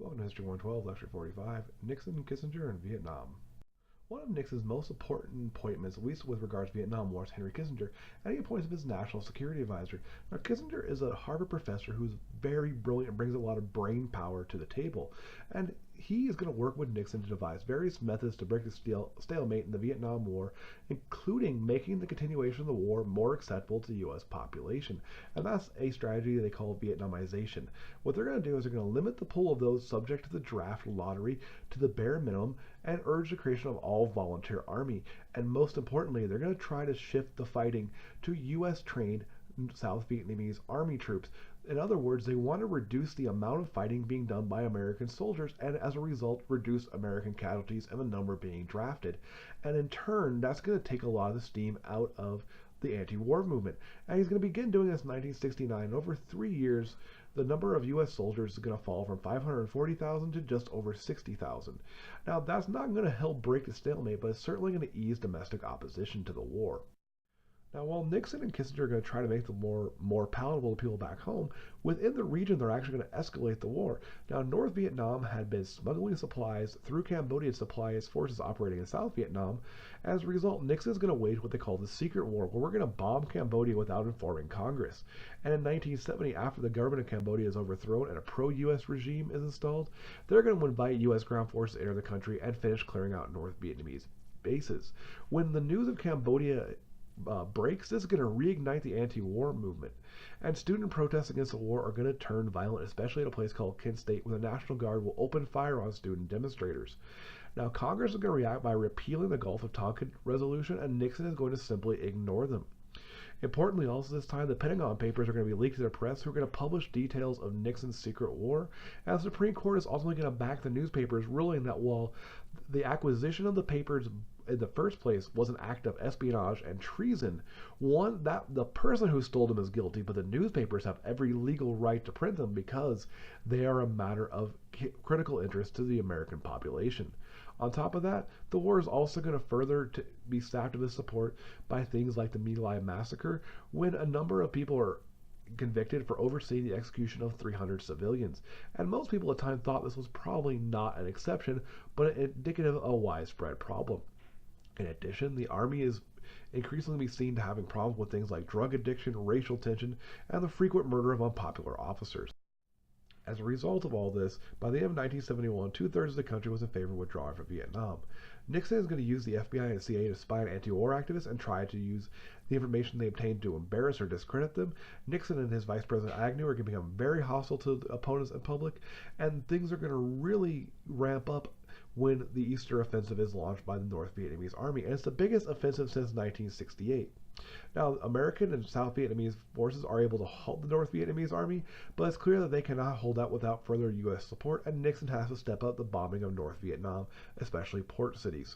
Welcome to History 112, Lecture 45, Nixon, Kissinger, and Vietnam. One of Nixon's most important appointments, at least with regards to Vietnam War, is Henry Kissinger, and he appoints him as National Security Advisor. Now, Kissinger is a Harvard professor who's very brilliant and brings a lot of brain power to the table, and he is going to work with Nixon to devise various methods to break the stalemate in the Vietnam War, including making the continuation of the war more acceptable to the U.S. population. And that's a strategy they call Vietnamization. What they're going to do is they're going to limit the pool of those subject to the draft lottery to the bare minimum and urge the creation of all volunteer army. And most importantly, they're going to try to shift the fighting to U.S. trained South Vietnamese army troops. In other words, they want to reduce the amount of fighting being done by American soldiers and as a result reduce American casualties and the number being drafted. And in turn, that's going to take a lot of the steam out of the anti-war movement. And he's going to begin doing this in 1969. Over 3 years, the number of U.S. soldiers is going to fall from 540,000 to just over 60,000. Now, that's not going to help break the stalemate, but it's certainly going to ease domestic opposition to the war. Now, while Nixon and Kissinger are going to try to make the war more palatable to people back home, within the region they're actually going to escalate the war. Now, North Vietnam had been smuggling supplies through Cambodia to supply its forces operating in South Vietnam. As a result, Nixon is going to wage what they call the secret war, where we're going to bomb Cambodia without informing Congress. And in 1970, after the government of Cambodia is overthrown and a pro-U.S. regime is installed, they're going to invite U.S. ground forces to enter the country and finish clearing out North Vietnamese bases. When the news of Cambodia breaks, this is going to reignite the anti-war movement. And student protests against the war are going to turn violent, especially at a place called Kent State, where the National Guard will open fire on student demonstrators. Now, Congress is going to react by repealing the Gulf of Tonkin resolution, and Nixon is going to simply ignore them. Importantly, also this time, the Pentagon Papers are going to be leaked to the press, who are going to publish details of Nixon's secret war. And the Supreme Court is ultimately going to back the newspapers, ruling that while the acquisition of the papers in the first place was an act of espionage and treason, one that the person who stole them is guilty, but the newspapers have every legal right to print them because they are a matter of critical interest to the American population. On top of that, the war is also going to further be sapped of its support by things like the My Lai massacre, when a number of people are convicted for overseeing the execution of 300 civilians. And most people at the time thought this was probably not an exception, but indicative of a widespread problem. In addition, the army is increasingly seen to having problems with things like drug addiction, racial tension, and the frequent murder of unpopular officers. As a result of all this, by the end of 1971, two-thirds of the country was in favor of withdrawing from Vietnam. Nixon is going to use the FBI and CIA to spy on anti-war activists and try to use the information they obtained to embarrass or discredit them. Nixon and his Vice President Agnew are going to become very hostile to the opponents in public, and things are going to really ramp up when the Easter Offensive is launched by the North Vietnamese Army, and it's the biggest offensive since 1968. Now, American and South Vietnamese forces are able to halt the North Vietnamese Army, but it's clear that they cannot hold out without further U.S. support, and Nixon has to step up the bombing of North Vietnam, especially port cities.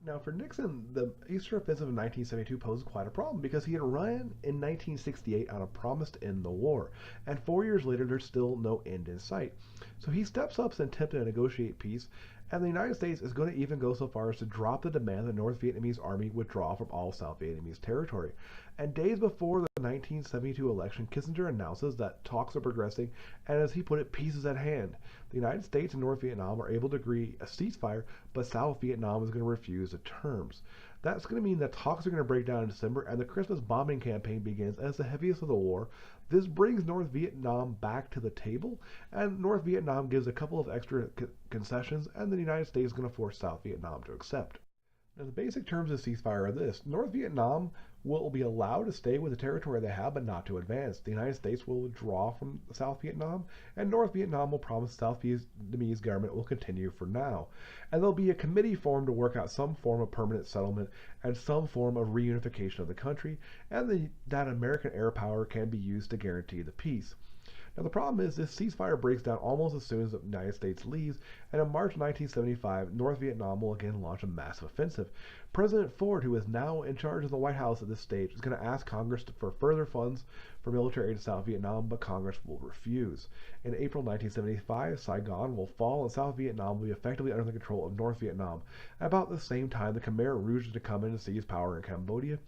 Now, for Nixon, the Easter Offensive of 1972 posed quite a problem because he had run in 1968 on a promise to end the war, and 4 years later, there's still no end in sight. So he steps up and attempts to negotiate peace, and the United States is going to even go so far as to drop the demand that the North Vietnamese Army withdraw from all South Vietnamese territory. And days before the 1972 election, Kissinger announces that talks are progressing, and as he put it, peace is at hand. The United States and North Vietnam are able to agree a ceasefire, but South Vietnam is going to refuse the terms. That's going to mean that talks are going to break down in December, and the Christmas bombing campaign begins as the heaviest of the war. This brings North Vietnam back to the table, and North Vietnam gives a couple of extra concessions, and the United States is going to force South Vietnam to accept. Now, the basic terms of ceasefire are this. North Vietnam will be allowed to stay with the territory they have, but not to advance. The United States will withdraw from South Vietnam, and North Vietnam will promise the South Vietnamese government will continue for now. And there'll be a committee formed to work out some form of permanent settlement and some form of reunification of the country, and that American air power can be used to guarantee the peace. Now, the problem is this ceasefire breaks down almost as soon as the United States leaves, and in March 1975, North Vietnam will again launch a massive offensive. President Ford, who is now in charge of the White House at this stage, is going to ask Congress for further funds for military aid to South Vietnam, but Congress will refuse. In April 1975, Saigon will fall and South Vietnam will be effectively under the control of North Vietnam. At about the same time, the Khmer Rouge is to come in and seize power in Cambodia.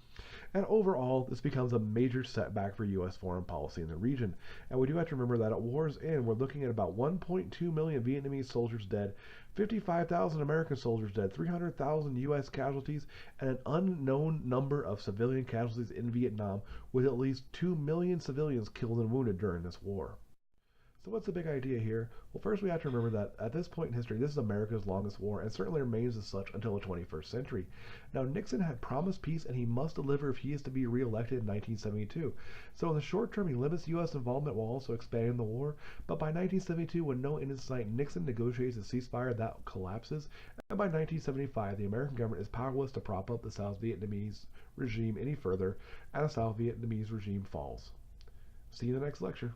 And overall, this becomes a major setback for U.S. foreign policy in the region. And we do have to remember that at war's end, we're looking at about 1.2 million Vietnamese soldiers dead, 55,000 American soldiers dead, 300,000 U.S. casualties, and an unknown number of civilian casualties in Vietnam, with at least 2 million civilians killed and wounded during this war. So what's the big idea here? Well, first we have to remember that at this point in history, this is America's longest war and certainly remains as such until the 21st century. Now, Nixon had promised peace and he must deliver if he is to be reelected in 1972. So in the short term, he limits U.S. involvement while also expanding the war. But by 1972, when no end is in sight, Nixon negotiates a ceasefire that collapses. And by 1975, the American government is powerless to prop up the South Vietnamese regime any further, and the South Vietnamese regime falls. See you in the next lecture.